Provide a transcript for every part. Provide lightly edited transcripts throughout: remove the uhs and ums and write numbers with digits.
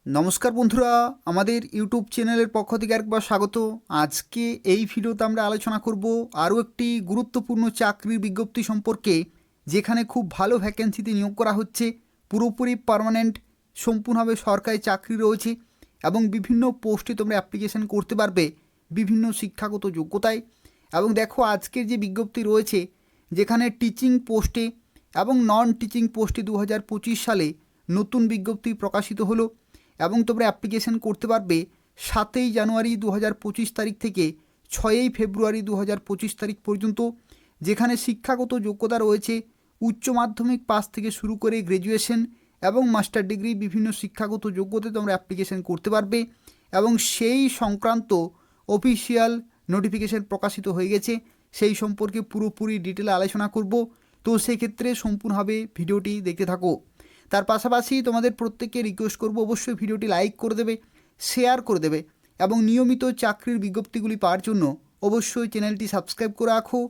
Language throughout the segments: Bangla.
নমস্কার বন্ধুরা, আমাদের ইউটিউব চ্যানেলের পক্ষ থেকে একবার স্বাগত। আজকে এই ভিডিওতে আমরা আলোচনা করব আরও একটি গুরুত্বপূর্ণ চাকরির বিজ্ঞপ্তি সম্পর্কে, যেখানে খুব ভালো ভ্যাকেন্সিতে নিয়োগ করা হচ্ছে। পুরোপুরি পার্মানেন্ট, সম্পূর্ণভাবে সরকারি চাকরি রয়েছে এবং বিভিন্ন পোস্টে তোমরা অ্যাপ্লিকেশন করতে পারবে বিভিন্ন শিক্ষাগত যোগ্যতায়। এবং দেখো, আজকের যে বিজ্ঞপ্তি রয়েছে, যেখানে টিচিং পোস্টে এবং নন টিচিং পোস্টে 2025 সালে নতুন বিজ্ঞপ্তি প্রকাশিত হলো এবং তোমরা অ্যাপ্লিকেশন করতে পারবে 7ই জানুয়ারি 2025 তারিখ থেকে 6ই ফেব্রুয়ারি 2025 তারিখ পর্যন্ত। যেখানে শিক্ষাগত যোগ্যতা রয়েছে উচ্চ মাধ্যমিক পাস থেকে শুরু করে গ্র্যাজুয়েশন এবং মাস্টার ডিগ্রি, বিভিন্ন শিক্ষাগত যোগ্যতায় তোমরা অ্যাপ্লিকেশন করতে পারবে। এবং সেই সংক্রান্ত অফিসিয়াল নোটিফিকেশন প্রকাশিত হয়ে গেছে, সেই সম্পর্কে পুরোপুরি ডিটেলে আলোচনা করব। তো সেক্ষেত্রে সম্পূর্ণভাবে ভিডিওটি দেখতে থাকো। তার পাশাপাশি তোমাদের প্রত্যেককে রিকোয়েস্ট করব, অবশ্যই ভিডিওটি লাইক করে দেবে, শেয়ার করে দেবে এবং নিয়মিত চাকরির বিজ্ঞপ্তিগুলি পাওয়ার জন্য অবশ্যই চ্যানেলটি সাবস্ক্রাইব করে রাখো।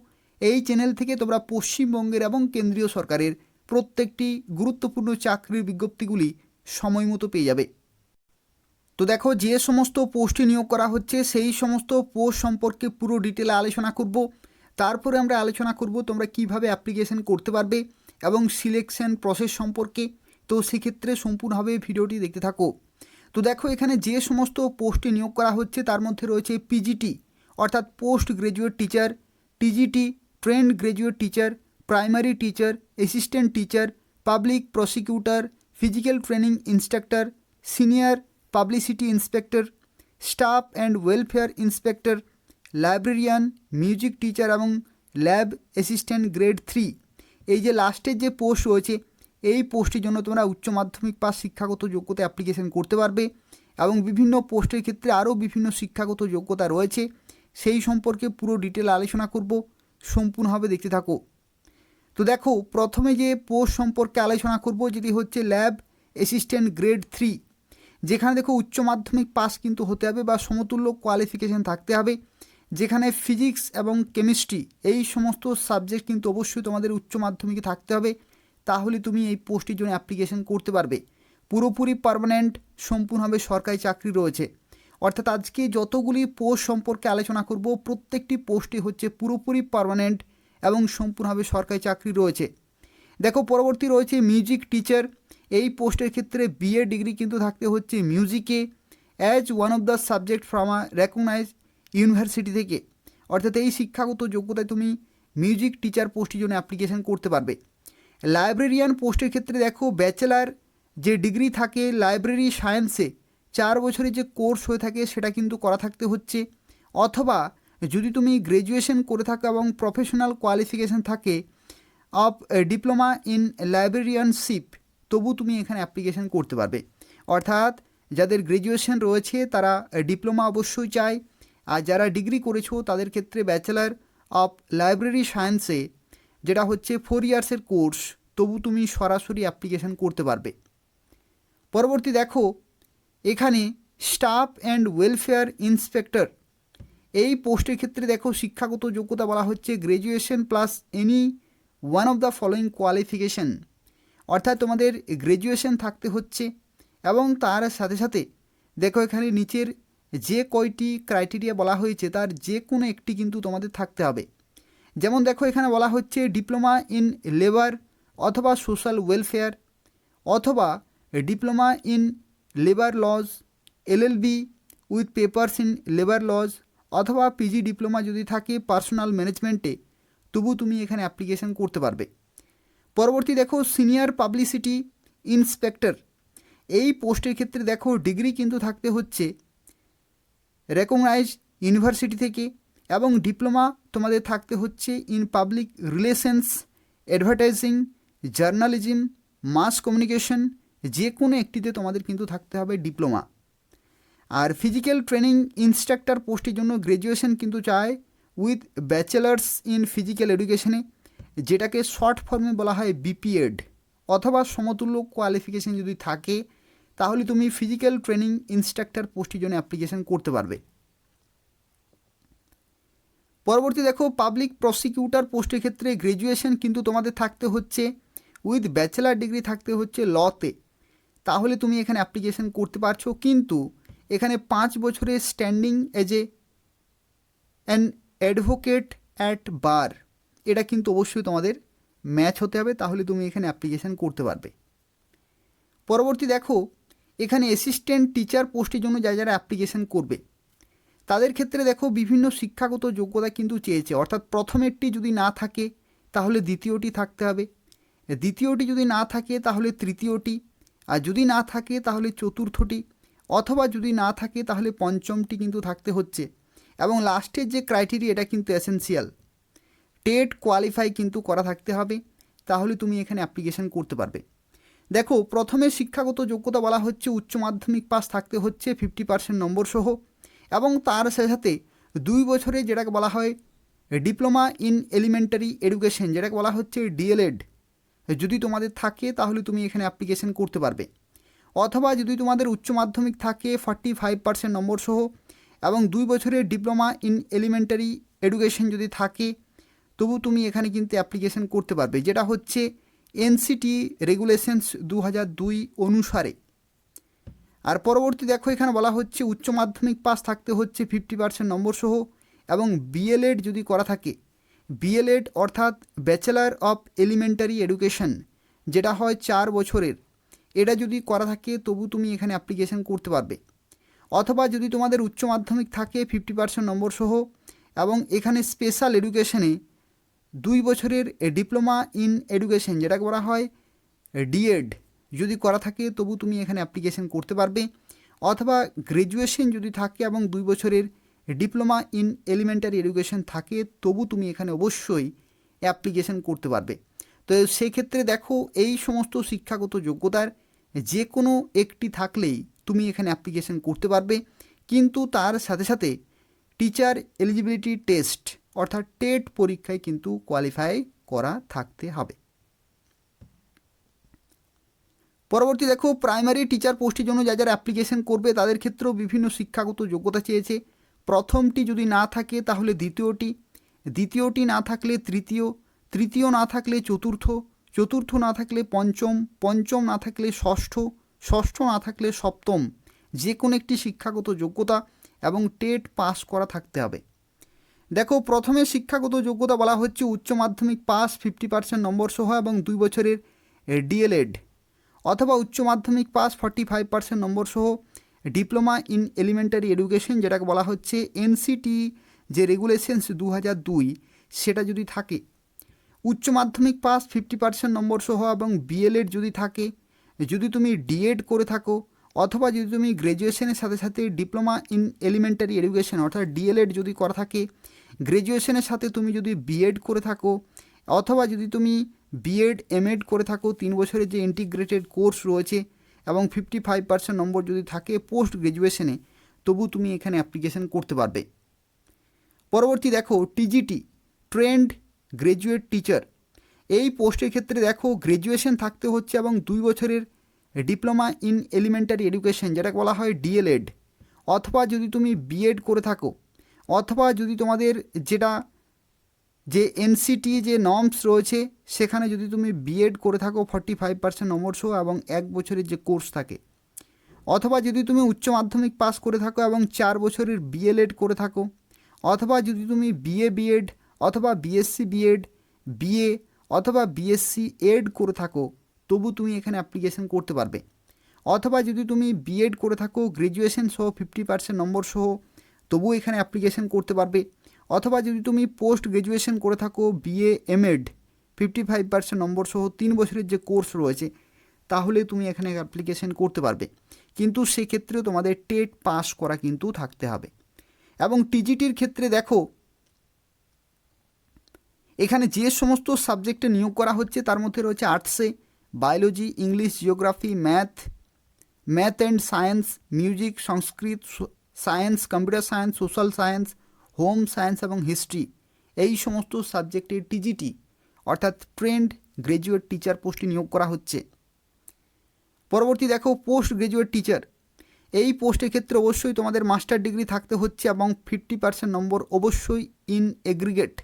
এই চ্যানেল থেকে তোমরা পশ্চিমবঙ্গের এবং কেন্দ্রীয় সরকারের প্রত্যেকটি গুরুত্বপূর্ণ চাকরির বিজ্ঞপ্তিগুলি সময় মতো পেয়ে যাবে। তো দেখো, যে সমস্ত পোস্টে নিয়োগ করা হচ্ছে সেই সমস্ত পোস্ট সম্পর্কে পুরো ডিটেলে আলোচনা করব। তারপরে আমরা আলোচনা করব তোমরা কিভাবে অ্যাপ্লিকেশন করতে পারবে এবং সিলেকশন প্রসেস সম্পর্কে। তো সেক্ষেত্রে সম্পূর্ণভাবে ভিডিওটি দেখতে থাকো। তো দেখো, এখানে যে সমস্ত পোস্টে নিয়োগ করা হচ্ছে তার মধ্যে রয়েছে পিজিটি অর্থাৎ post graduate teacher, TGT trend graduate teacher, primary teacher, assistant teacher, public prosecutor, physical training instructor, senior publicity inspector, staff and welfare inspector, librarian, music teacher এবং ল্যাব অ্যাসিস্ট্যান্ট গ্রেড 3। এই যে লাস্টের যে পোস্ট রয়েছে, এই পোস্টের জন্য তোমরা উচ্চ মাধ্যমিক পাস শিক্ষাগত যোগ্যতা অ্যাপ্লিকেশন করতে পারবে এবং বিভিন্ন পোস্টের ক্ষেত্রে আরও বিভিন্ন শিক্ষাগত যোগ্যতা রয়েছে, সেই সম্পর্কে পুরো ডিটেল আলোচনা করব। সম্পূর্ণভাবে দেখতে থাকো। তো দেখো, প্রথমে যে পোস্ট সম্পর্কে আলোচনা করব যেটি হচ্ছে ল্যাব অ্যাসিস্ট্যান্ট গ্রেড 3। যেখানে দেখো উচ্চ মাধ্যমিক পাস কিন্তু হতে হবে বা সমতুল্য কোয়ালিফিকেশান থাকতে হবে। যেখানে ফিজিক্স এবং কেমিস্ট্রি এই সমস্ত সাবজেক্ট কিন্তু অবশ্যই তোমাদের উচ্চ মাধ্যমিকে থাকতে হবে, তাহলে তুমি এই পোস্টের জন্য অ্যাপ্লিকেশন করতে পারবে। পুরোপুরি পার্মানেন্ট, সম্পূর্ণভাবে সরকারি চাকরি রয়েছে। অর্থাৎ আজকে যতগুলি পোস্ট সম্পর্কে আলোচনা করব, প্রত্যেকটি পোস্টই হচ্ছে পুরোপুরি পার্মানেন্ট এবং সম্পূর্ণভাবে সরকারি চাকরি রয়েছে। দেখো, পরবর্তী রয়েছে মিউজিক টিচার। এই পোস্টের ক্ষেত্রে বিএ ডিগ্রি কিন্তু থাকতে হচ্ছে মিউজিকে as one of the subject from a recognise university থেকে। অর্থাৎ এই শিক্ষাগত যোগ্যতায় তুমি মিউজিক টিচার পোস্টের জন্য অ্যাপ্লিকেশন করতে পারবে। লাইব্রেরিয়ান পোস্টের ক্ষেত্রে দেখো, ব্যাচেলার যে ডিগ্রি থাকে লাইব্রেরি সায়েন্সে 4 বছরের যে কোর্স হয়ে থাকে সেটা কিন্তু করা থাকতে হচ্ছে। অথবা যদি তুমি গ্র্যাজুয়েশন করে থাকো এবং প্রফেশনাল কোয়ালিফিকেশান থাকে অফ ডিপ্লোমা ইন লাইব্রেরিয়ানশিপ, তবু তুমি এখানে অ্যাপ্লিকেশন করতে পারবে। অর্থাৎ যাদের গ্র্যাজুয়েশন রয়েছে তারা ডিপ্লোমা অবশ্যই চায়, আর যারা ডিগ্রি করেছো তাদের ক্ষেত্রে ব্যাচেলার অফ লাইব্রেরি সায়েন্সে যেটা হচ্ছে 4 ইয়ার্সের কোর্স, তবু তুমি সরাসরি অ্যাপ্লিকেশন করতে পারবে। পরবর্তী দেখো, এখানে স্টাফ অ্যান্ড ওয়েলফেয়ার ইন্সপেক্টর এই পোস্টের ক্ষেত্রে দেখো শিক্ষাগত যোগ্যতা বলা হচ্ছে graduation plus any one of the following qualification. অর্থাৎ তোমাদের গ্র্যাজুয়েশন থাকতে হচ্ছে এবং তার সাথে সাথে দেখো এখানে নিচের যে কয়টি ক্রাইটেরিয়া বলা হয়েছে তার যে কোনো একটি কিন্তু তোমাদের থাকতে হবে। যেমন দেখো, এখানে বলা হচ্ছে ডিপ্লোমা ইন লেবার অথবা সোশ্যাল ওয়েলফেয়ার, অথবা diploma in labour laws, LLB with papers in labour laws, অথবা পিজি ডিপ্লোমা যদি থাকে পার্সোনাল ম্যানেজমেন্টে, তবু তুমি এখানে অ্যাপ্লিকেশন করতে পারবে। পরবর্তী দেখো, সিনিয়র পাবলিসিটি ইন্সপেক্টর এই পোস্টের ক্ষেত্রে দেখো ডিগ্রি কিন্তু থাকতে হচ্ছে রেকগনাইজ ইউনিভার্সিটি থেকে এবং ডিপ্লোমা তোমাদের থাকতে হচ্ছে in public relations, advertising, journalism, mass communication, যে কোনো একটিতে তোমাদের কিন্তু থাকতে হবে ডিপ্লোমা। আর ফিজিক্যাল ট্রেনিং ইনস্ট্রাক্টর পোস্টের জন্য গ্র্যাজুয়েশন কিন্তু চায় উইথ ব্যাচেলার্স ইন ফিজিক্যাল এডুকেশনে, যেটাকে শর্ট ফর্মে বলা হয় বিপিএড, অথবা সমতুল্য কোয়ালিফিকেশান যদি থাকে তাহলে তুমি ফিজিক্যাল ট্রেনিং ইনস্ট্রাক্টর পোস্টের জন্য অ্যাপ্লিকেশন করতে পারবে। পরবর্তী দেখো, পাবলিক প্রসিকিউটর পোস্টের ক্ষেত্রে গ্র্যাজুয়েশন কিন্তু তোমাদের থাকতে হচ্ছে উইথ ব্যাচেলার ডিগ্রি থাকতে হচ্ছে লতে, তাহলে তুমি এখানে অ্যাপ্লিকেশন করতে পারছো। কিন্তু এখানে 5 বছরের standing as a an advocate at bar, এটা কিন্তু অবশ্যই তোমাদের ম্যাচ হতে হবে, তাহলে তুমি এখানে অ্যাপ্লিকেশন করতে পারবে। পরবর্তী দেখো, এখানে অ্যাসিস্ট্যান্ট টিচার পোস্টের জন্য যারা অ্যাপ্লিকেশন করবে তাদের ক্ষেত্রে দেখো বিভিন্ন শিক্ষাগত যোগ্যতা কিন্তু চেয়েছে। অর্থাৎ প্রথমেরটি যদি না থাকে তাহলে দ্বিতীয়টি থাকতে হবে, দ্বিতীয়টি যদি না থাকে তাহলে তৃতীয়টি, আর যদি না থাকে তাহলে চতুর্থটি, অথবা যদি না থাকে তাহলে পঞ্চমটি কিন্তু থাকতে হচ্ছে। এবং লাস্টের যে ক্রাইটেরিয়া এটা কিন্তু এসেনশিয়াল, টেট কোয়ালিফাই কিন্তু করা থাকতে হবে, তাহলে তুমি এখানে অ্যাপ্লিকেশন করতে পারবে। দেখো, প্রথমে শিক্ষাগত যোগ্যতা বলা হচ্ছে উচ্চ মাধ্যমিক পাস থাকতে হচ্ছে 50% নম্বর সহ, এবং তার সাথে 2 বছরে যেটাকে বলা হয় ডিপ্লোমা ইন এলিমেন্টারি এডুকেশন, যেটাকে বলা হচ্ছে ডিএলএড, যদি তোমাদের থাকে তাহলে তুমি এখানে অ্যাপ্লিকেশন করতে পারবে। অথবা যদি তোমাদের উচ্চ মাধ্যমিক থাকে 45% নম্বর সহ এবং 2 বছরের ডিপ্লোমা ইন এলিমেন্টারি এডুকেশন যদি থাকে, তবু তুমি এখানে কিন্তু অ্যাপ্লিকেশন করতে পারবে, যেটা হচ্ছে এনসিটি রেগুলেশনস 2002 অনুসারে। আর পরবর্তী দেখো, এখানে বলা হচ্ছে উচ্চ মাধ্যমিক পাস থাকতে হচ্ছে 50% নম্বর সহ, এবং বিএলএড যদি করা থাকে, বিএলএড অর্থাৎ ব্যাচেলার অফ এলিমেন্টারি এডুকেশন, যেটা হয় 4 বছরের, এটা যদি করা থাকে তবু তুমি এখানে অ্যাপ্লিকেশন করতে পারবে। অথবা যদি তোমাদের উচ্চ মাধ্যমিক থাকে 50% নম্বর সহ এবং এখানে স্পেশাল এডুকেশনে 2 বছরের ডিপ্লোমা ইন এডুকেশন, যেটাকে বলা হয় ডিএড, যদি করা থাকে তবু তুমি এখানে অ্যাপ্লিকেশন করতে পারবে। অথবা গ্র্যাজুয়েশন যদি থাকে এবং 2 বছরের ডিপ্লোমা ইন এলিমেন্টারি এডুকেশন থাকে, তবু তুমি এখানে অবশ্যই অ্যাপ্লিকেশন করতে পারবে। তো সেক্ষেত্রে দেখো, এই সমস্ত শিক্ষাগত যোগ্যতার যে কোনো একটি থাকলেই তুমি এখানে অ্যাপ্লিকেশন করতে পারবে, কিন্তু তার সাথে সাথে টিচার এলিজিবিলিটি টেস্ট অর্থাৎ টেট পরীক্ষায় কিন্তু কোয়ালিফাই করা থাকতে হবে। পরবর্তী দেখো, প্রাইমারি টিচার পোস্টের জন্য যারা অ্যাপ্লিকেশন করবে তাদের ক্ষেত্রেও বিভিন্ন শিক্ষাগত যোগ্যতা চেয়েছে। প্রথমটি যদি না থাকে তাহলে দ্বিতীয়টি, দ্বিতীয়টি না থাকলে তৃতীয়, তৃতীয় না থাকলে চতুর্থ, চতুর্থ না থাকলে পঞ্চম, পঞ্চম না থাকলে ষষ্ঠ, ষষ্ঠ না থাকলে সপ্তম, যে কোনো একটি শিক্ষাগত যোগ্যতা এবং টেট পাস করা থাকতে হবে। দেখো, প্রথমে শিক্ষাগত যোগ্যতা বলা হচ্ছে উচ্চ মাধ্যমিক পাস 50% নম্বর সহ এবং 2 বছরের ডিএলএড, অথবা উচ্চ মাধ্যমিক পাস 45% নম্বর সহ ডিপ্লোমা ইন এলিমেন্টারি এডুকেশন, যেটাকে বলা হচ্ছে এনসিটি যে রেগুলেশনস 2002, সেটা যদি থাকে। উচ্চ মাধ্যমিক পাস 50% নম্বর সহ এবং বিএলএড যদি থাকে, যদি তুমি ডিএড করে থাকো, অথবা যদি তুমি গ্র্যাজুয়েশনের সাথে সাথে ডিপ্লোমা ইন এলিমেন্টারি এডুকেশন অর্থাৎ ডিএলএড যদি করা থাকে, গ্র্যাজুয়েশনের সাথে তুমি যদি বিএড করে থাকো, অথবা যদি তুমি বিএড এমএড করে থাকো 3 বছরের যে ইন্টিগ্রেটেড কোর্স রয়েছে, এবং 55% নম্বর যদি থাকে পোস্ট গ্র্যাজুয়েশনে, তবু তুমি এখানে অ্যাপ্লিকেশন করতে পারবে। পরবর্তী দেখো, টিজিটি ট্রেন্ড গ্র্যাজুয়েট টিচার, এই পোস্টের ক্ষেত্রে দেখো গ্র্যাজুয়েশন থাকতে হচ্ছে এবং 2 বছরের ডিপ্লোমা ইন এলিমেন্টারি এডুকেশন, যেটাকে বলা হয় ডিএলএড, অথবা যদি তুমি বিএড করে থাকো, অথবা যদি তোমাদের যেটা যে এনসিটি যে নর্মস রয়েছে সেখানে যদি তুমি বিএড করে থাকো 45% নম্বর সহ এবং 1 বছরের যে কোর্স থাকে, অথবা যদি তুমি উচ্চ মাধ্যমিক পাস করে থাকো এবং 4 বছরের বিএলএড করে থাকো, অথবা যদি তুমি বিএ বিএড অথবা বিএসসি বিএড, বিএ অথবা বিএসসি এড করে থাকো, তবু তুমি এখানে অ্যাপ্লিকেশন করতে পারবে। অথবা যদি তুমি বিএড করে থাকো গ্র্যাজুয়েশন সহ 50% নম্বর সহ, তবু এখানে অ্যাপ্লিকেশন করতে পারবে। অথবা যদি তুমি পোস্ট গ্র্যাজুয়েশন করে থাকো বিএ এমএড 55% নম্বর সহ 3 বছরের যে কোর্স রয়েছে, তাহলে তুমি এখানে অ্যাপ্লিকেশন করতে পারবে। কিন্তু সেক্ষেত্রেও তোমাদের টেট পাস করা কিন্তু থাকতে হবে। এবং টিজিটির ক্ষেত্রে দেখো, এখানে যে সমস্ত সাবজেক্টে নিয়োগ করা হচ্ছে তার মধ্যে রয়েছে আর্টসে biology, English, geography, math and science, music, Sanskrit, science, computer science, social science, home science এবং হিস্ট্রি, এই সমস্ত সাবজেক্টে টিজিটি অর্থাৎ ট্রেন্ড গ্র্যাজুয়েট টিচার পোস্টে নিয়োগ করা হচ্ছে। পরবর্তী দেখো, পোস্ট গ্র্যাজুয়েট টিচার, এই পোস্টের ক্ষেত্রে অবশ্যই তোমাদের মাস্টার ডিগ্রি থাকতে হচ্ছে এবং 50% নম্বর অবশ্যই ইন এগ্রিগেট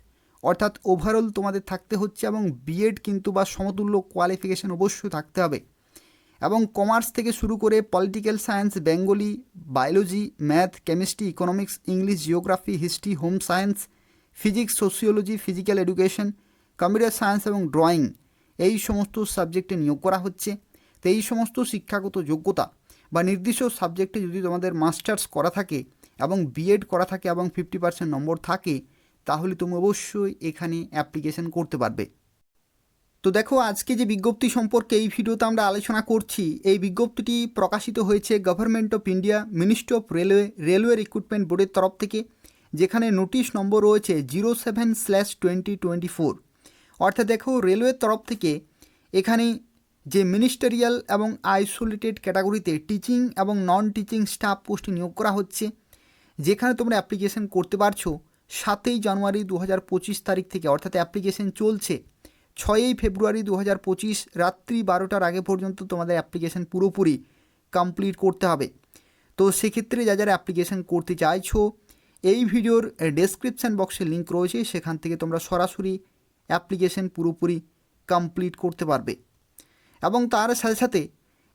অর্থাৎ ওভারঅল তোমাদের থাকতে হচ্ছে, এবং বিএড কিন্তু বা সমতুল্য কোয়ালিফিকেশন অবশ্যই থাকতে হবে। এবং কমার্স থেকে শুরু করে political science, Bengali, biology, math, chemistry, economics, English, geography, history, home science, physics, sociology, physical education, computer science এবং ড্রয়িং, এই সমস্ত সাবজেক্টে নিয়োগ করা হচ্ছে। তো এই সমস্ত শিক্ষাগত যোগ্যতা বা নির্দিষ্ট সাবজেক্টে যদি তোমাদের মাস্টার্স করা থাকে এবং বিএড করা থাকে এবং 50% নম্বর থাকে, তাহলে তুমি অবশ্যই এখানে অ্যাপ্লিকেশন করতে পারবে। তো দেখো, আজকে যে বিজ্ঞপ্তি সম্পর্কে এই ভিডিওতে আমরা আলোচনা করছি, এই বিজ্ঞপ্তিটি প্রকাশিত হয়েছে government of India, ministry of railway recruitment বোর্ডের তরফ থেকে, যেখানে নোটিশ নম্বর রয়েছে 07/2024। অর্থাৎ দেখো, রেলওয়ের তরফ থেকে এখানে যে মিনিস্টারিয়াল এবং আইসোলেটেড ক্যাটাগরিতে টিচিং এবং নন টিচিং স্টাফ পোস্টে নিয়োগ করা হচ্ছে, যেখানে তোমরা অ্যাপ্লিকেশন করতে পারছো 7 জানুয়ারি 2025 তারিখ থেকে। অর্থাৎ অ্যাপ্লিকেশন চলছে 6 ফেব্রুয়ারি 2025 রাত্রি 12টার আগে পর্যন্ত তোমাদের অ্যাপ্লিকেশন পুরোপুরি কমপ্লিট করতে হবে। তো সেক্ষেত্রে যারা অ্যাপ্লিকেশন করতে চাইছো, এই ভিডিওর ডেসক্রিপশান বক্সে লিঙ্ক রয়েছে, সেখান থেকে তোমরা সরাসরি অ্যাপ্লিকেশন পুরোপুরি কমপ্লিট করতে পারবে। এবং তার সাথে সাথে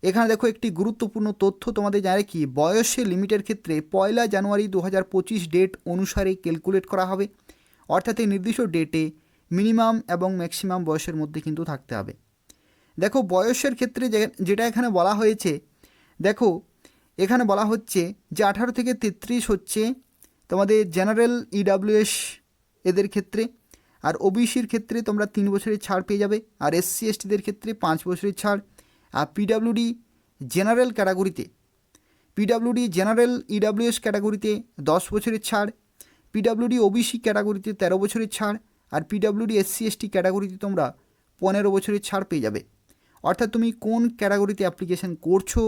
এখানে দেখো একটি গুরুত্বপূর্ণ তথ্য তোমাদের জানাই কি, বয়সের লিমিটের ক্ষেত্রে 1 জানুয়ারি 2025 ডেট অনুসারে ক্যালকুলেট করা হবে। অর্থাৎ এই নির্দিষ্ট ডেটে মিনিমাম এবং ম্যাক্সিমাম বয়সের মধ্যে কিন্তু থাকতে হবে। দেখো, বয়সের ক্ষেত্রে যেটা এখানে বলা হয়েছে, দেখো এখানে বলা হচ্ছে যে 18 থেকে 33 হচ্ছে তোমাদের জেনারেল ইডাব্লিউএস এদের ক্ষেত্রে, আর ওবিসির ক্ষেত্রে তোমরা 3 বছরের ছাড় পেয়ে যাবে, আর এসসি এসটিদের ক্ষেত্রে 5 বছরের ছাড়, আর পিডাব্লিউডি জেনারেল ক্যাটাগরিতে, পিডাব্লিউডি জেনারেল ইডাব্লিউএস ক্যাটাগরিতে 10 বছরের ছাড়, পিডাব্লিউডি ওবিসি ক্যাটাগরিতে 13 বছরের ছাড়, আর পিডাব্লিউডি এসসি এসটি ক্যাটাগরিতে তোমরা 15 বছরের ছাড় পেয়ে যাবে। অর্থাৎ তুমি কোন ক্যাটাগরিতে অ্যাপ্লিকেশন করছো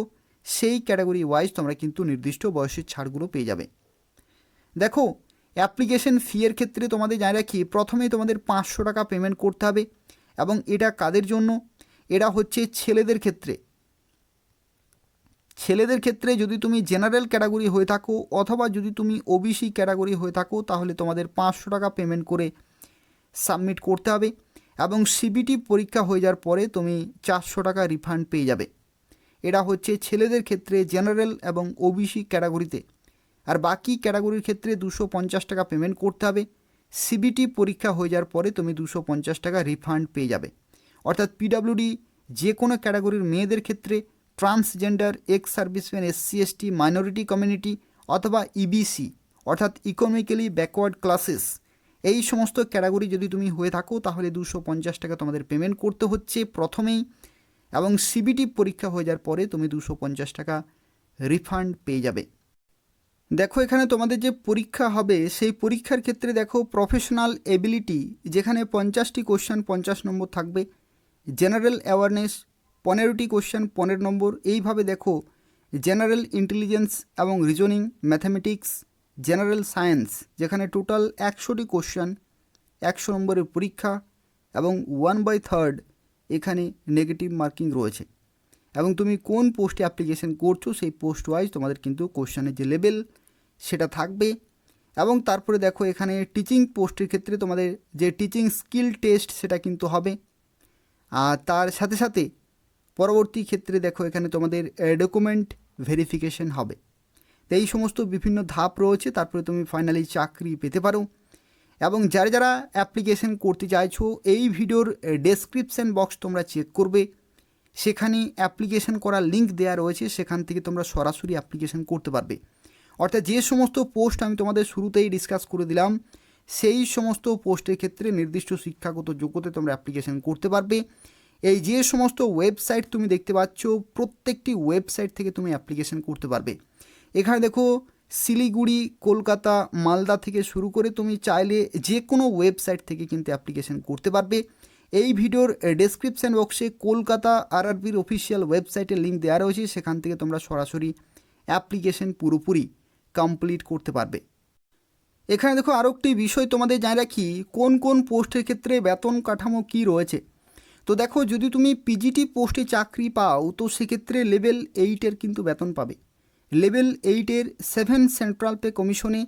সেই ক্যাটাগরি ওয়াইজ তোমরা কিন্তু নির্দিষ্ট বয়সের ছাড়গুলো পেয়ে যাবে। দেখো, অ্যাপ্লিকেশন ফি এর ক্ষেত্রে তোমাদের জানিয়ে রাখি, প্রথমেই তোমাদের 500 টাকা পেমেন্ট করতে হবে। এবং এটা কাদের জন্য? এটা হচ্ছে ছেলেদের ক্ষেত্রে। ছেলেদের ক্ষেত্রে যদি তুমি জেনারেল ক্যাটাগরি হয়ে থাকো অথবা যদি তুমি ওবিসি ক্যাটাগরি হয়ে থাকো, তাহলে তোমাদের 500 টাকা পেমেন্ট করে সাবমিট করতে হবে। এবং সিবিটি পরীক্ষা হয়ে যাওয়ার পরে তুমি 400 টাকা রিফান্ড পেয়ে যাবে। এটা হচ্ছে ছেলেদের ক্ষেত্রে জেনারেল এবং ওবিসি ক্যাটাগরিতে। আর বাকি ক্যাটাগরির ক্ষেত্রে 250 টাকা পেমেন্ট করতে হবে। সিবিটি পরীক্ষা হয়ে যাওয়ার পরে তুমি 250 টাকা রিফান্ড পেয়ে যাবে। অর্থাৎ পিডাব্লিউডি যে কোনো ক্যাটাগরির মেয়েদের ক্ষেত্রে, transgender, ex serviceman, SC ST, minority community অথবা ইবিসি অর্থাৎ ইকোনমিক্যালি ব্যাকওয়ার্ড ক্লাসেস, এই সমস্ত ক্যাটাগরি যদি তুমি হয়ে থাকো, তাহলে 250 টাকা তোমাদের পেমেন্ট করতে হচ্ছে প্রথমেই, এবং সিবিটি পরীক্ষা হয়ে যাওয়ার পরে তুমি 250 টাকা রিফান্ড পেয়ে যাবে। দেখো, এখানে তোমাদের যে পরীক্ষা হবে সেই পরীক্ষার ক্ষেত্রে দেখো, প্রফেশনাল এবিলিটি যেখানে 50টি কোশ্চেন 50 নম্বর থাকবে, জেনারেল অ্যাওয়ারনেস 15টি কোশ্চেন 15 নম্বর, এইভাবে দেখো জেনারেল ইন্টেলিজেন্স এবং রিজনিং, ম্যাথামেটিক্স, জেনারেল সায়েন্স যেখানে টোটাল 100টি কোশ্চেন 100 নম্বরের পরীক্ষা, এবং 1/3 এখানে নেগেটিভ মার্কিং রয়েছে। এবং তুমি কোন পোস্টে অ্যাপ্লিকেশন করছো সেই পোস্ট ওয়াইজ তোমাদের কিন্তু কোশ্চেনের যে লেভেল সেটা থাকবে। এবং তারপরে দেখো, এখানে টিচিং পোস্টের ক্ষেত্রে তোমাদের যে টিচিং স্কিল টেস্ট সেটা কিন্তু হবে। আর তার সাথে সাথে পরবর্তী ক্ষেত্রে দেখো, এখানে তোমাদের ডকুমেন্ট ভেরিফিকেশন হবে। তো এই সমস্ত বিভিন্ন ধাপ রয়েছে, তারপরে তুমি ফাইনালি চাকরি পেতে পারো। এবং যারা যারা অ্যাপ্লিকেশন করতে চাইছো, এই ভিডিওর ডেসক্রিপশান বক্স তোমরা চেক করবে, সেখানে অ্যাপ্লিকেশন করার লিঙ্ক দেওয়া রয়েছে, সেখান থেকে তোমরা সরাসরি অ্যাপ্লিকেশন করতে পারবে। অর্থাৎ যে সমস্ত পোস্ট আমি তোমাদের শুরুতেই ডিসকাস করে দিলাম, সেই সমস্ত পোস্টের ক্ষেত্রে নির্দিষ্ট শিক্ষাগত যোগ্যতায় তোমরা অ্যাপ্লিকেশন করতে পারবে। এই যে সমস্ত ওয়েবসাইট তুমি দেখতে পাচ্ছ, প্রত্যেকটি ওয়েবসাইট থেকে তুমি অ্যাপ্লিকেশন করতে পারবে। এখানে দেখো, শিলিগুড়ি, কলকাতা, মালদা থেকে শুরু করে তুমি চাইলে যে কোনো ওয়েবসাইট থেকে কিন্তু অ্যাপ্লিকেশন করতে পারবে। এই ভিডিওর ডেসক্রিপশান বক্সে কলকাতা আরআরবির অফিসিয়াল ওয়েবসাইটের লিঙ্ক দেওয়া রয়েছে, সেখান থেকে তোমরা সরাসরি অ্যাপ্লিকেশন পুরোপুরি কমপ্লিট করতে পারবে। এখানে দেখো, আরও একটি বিষয় তোমাদের জানিয়ে রাখি, কোন কোন পোস্টের ক্ষেত্রে বেতন কাঠামো কী রয়েছে। তো দেখো, যদি তুমি পিজিটি পোস্টে চাকরি পাও, তো সেক্ষেত্রে লেভেল 8-এর কিন্তু বেতন পাবে। লেভেল 8-এর 7 সেন্ট্রাল পে কমিশনে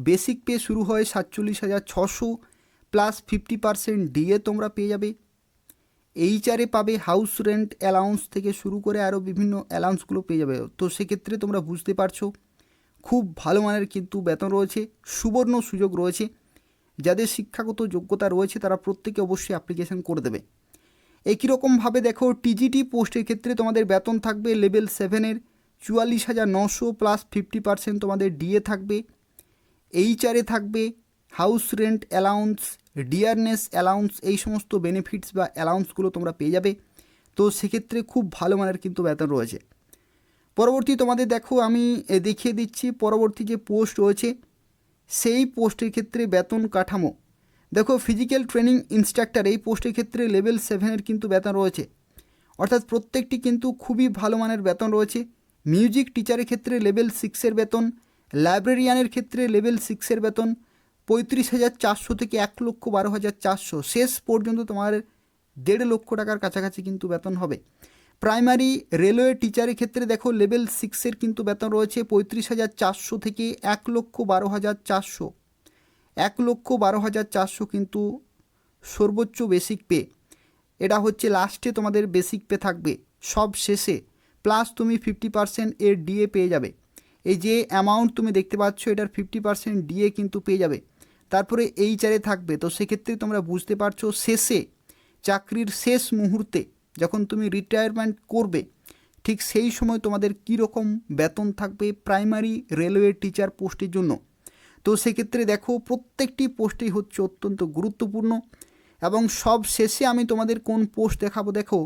বেসিক পে শুরু হয় 47,600 প্লাস 50% ডিএ তোমরা পেয়ে যাবে। এইচআরে পাবে হাউস রেন্ট অ্যালাউন্স থেকে শুরু করে আরও বিভিন্ন অ্যালাউন্সগুলো পেয়ে যাবে। তো সেক্ষেত্রে তোমরা বুঝতে পারছো খুব ভালো মানের কিন্তু বেতন রয়েছে, সুবর্ণ সুযোগ রয়েছে। যাদের শিক্ষাগত যোগ্যতা রয়েছে তারা প্রত্যেকে অবশ্যই অ্যাপ্লিকেশন করে দেবে। একই রকমভাবে দেখো টিজিটি পোস্টের ক্ষেত্রে তোমাদের বেতন থাকবে লেভেল 7-এর 44,900 প্লাস 50% তোমাদের ডিএ থাকবে। এইচআরে থাকবে house rent allowance, dearness allowance, এই সমস্ত বেনিফিটস বা অ্যালাউন্সগুলো তোমরা পেয়ে যাবে। তো সেক্ষেত্রে খুব ভালো মানের কিন্তু বেতন রয়েছে। পরবর্তী তোমাদের দেখো আমি দেখিয়ে দিচ্ছি পরবর্তী যে পোস্ট রয়েছে সেই পোস্টের ক্ষেত্রে বেতন কাঠামো। দেখো ফিজিক্যাল ট্রেনিং ইনস্ট্রাক্টর এই পোস্টের ক্ষেত্রে লেভেল 7-এর কিন্তু বেতন রয়েছে, অর্থাৎ প্রত্যেকটি কিন্তু খুবই ভালো মানের বেতন রয়েছে। মিউজিক টিচারের ক্ষেত্রে লেভেল 6-এর বেতন, লাইব্রেরিয়ানের ক্ষেত্রে লেভেল 6-এর বেতন 35,400 থেকে 1,12,400, শেষ পর্যন্ত তোমার 1.5 লক্ষ টাকার কাছাকাছি কিন্তু বেতন হবে। প্রাইমারি রেলওয়ে টিচারের ক্ষেত্রে দেখো লেভেল 6-এর কিন্তু বেতন রয়েছে 35,400 থেকে 1,12,400, 1,12,400 কিন্তু সর্বোচ্চ বেসিক পে। এটা হচ্ছে লাস্টে তোমাদের বেসিক পে থাকবে সব শেষে, প্লাস তুমি 50% এর ডিএ পেয়ে যাবে। এই যে অ্যামাউন্ট তুমি দেখতে পাচ্ছ এটার 50% ডিএ কিন্তু পেয়ে যাবে। তারপরে এইচআরে থাকবে। তো সেক্ষেত্রে তোমরা বুঝতে পারছো শেষে চাকরির শেষ মুহূর্তে যখন তুমি রিটায়ারমেন্ট করবে ঠিক সেই সময় তোমাদের কীরকম বেতন থাকবে প্রাইমারি রেলওয়ে টিচার পোস্টের জন্য। তো সেক্ষেত্রে দেখো প্রত্যেকটি পোস্টেই হচ্ছে অত্যন্ত গুরুত্বপূর্ণ। এবং সব শেষে আমি তোমাদের কোন পোস্ট দেখাবো, দেখো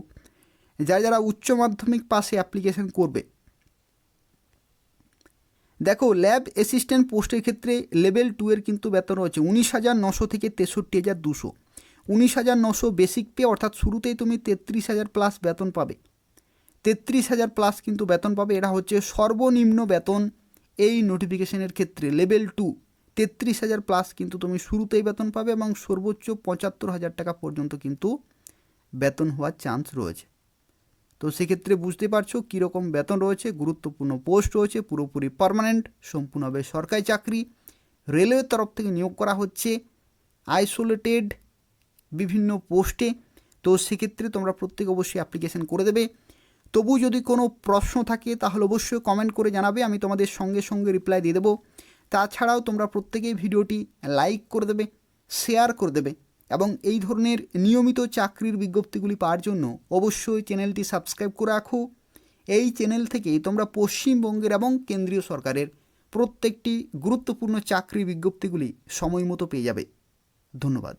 যারা উচ্চ মাধ্যমিক পাশে অ্যাপ্লিকেশন করবে। দেখো ল্যাব অ্যাসিস্ট্যান্ট পোস্টের ক্ষেত্রে লেভেল 2-এর কিন্তু বেতন রয়েছে 19,900 থেকে 63,200, 19,900 বেসিক পে, অর্থাৎ শুরুতেই তুমি 33,000 প্লাস বেতন পাবে, 33,000 প্লাস কিন্তু বেতন পাবে। এটা হচ্ছে সর্বনিম্ন বেতন এই নোটিফিকেশনের ক্ষেত্রে। লেভেল 2 33,000 প্লাস কিন্তু তুমি শুরুতেই বেতন পাবে এবং সর্বোচ্চ 75,000 টাকা পর্যন্ত কিন্তু বেতন হওয়ার চান্স রয়েছে। তো সেক্ষেত্রে বুঝতে পারছো কীরকম বেতন রয়েছে, গুরুত্বপূর্ণ পোস্ট রয়েছে, পুরোপুরি পার্মানেন্ট, সম্পূর্ণভাবে সরকারি চাকরি, রেলওয়ের তরফ থেকে নিয়োগ করা হচ্ছে আইসোলেটেড বিভিন্ন পোস্টে। তো সেক্ষেত্রে তোমরা প্রত্যেকে অবশ্যই অ্যাপ্লিকেশন করে দেবে। তবু যদি কোনো প্রশ্ন থাকে তাহলে অবশ্যই কমেন্ট করে জানাবে, আমি তোমাদের সঙ্গে সঙ্গে রিপ্লাই দিয়ে দেবো। তাছাড়াও তোমরা প্রত্যেকেই ভিডিওটি লাইক করে দেবে, শেয়ার করে দেবে এবং এই ধরনের নিয়মিত চাকরির বিজ্ঞপ্তিগুলি পাওয়ার জন্য অবশ্যই চ্যানেলটি সাবস্ক্রাইব করে রাখো। এই চ্যানেল থেকেই তোমরা পশ্চিমবঙ্গের এবং কেন্দ্রীয় সরকারের প্রত্যেকটি গুরুত্বপূর্ণ চাকরির বিজ্ঞপ্তিগুলি সময় মতো পেয়ে যাবে। ধন্যবাদ।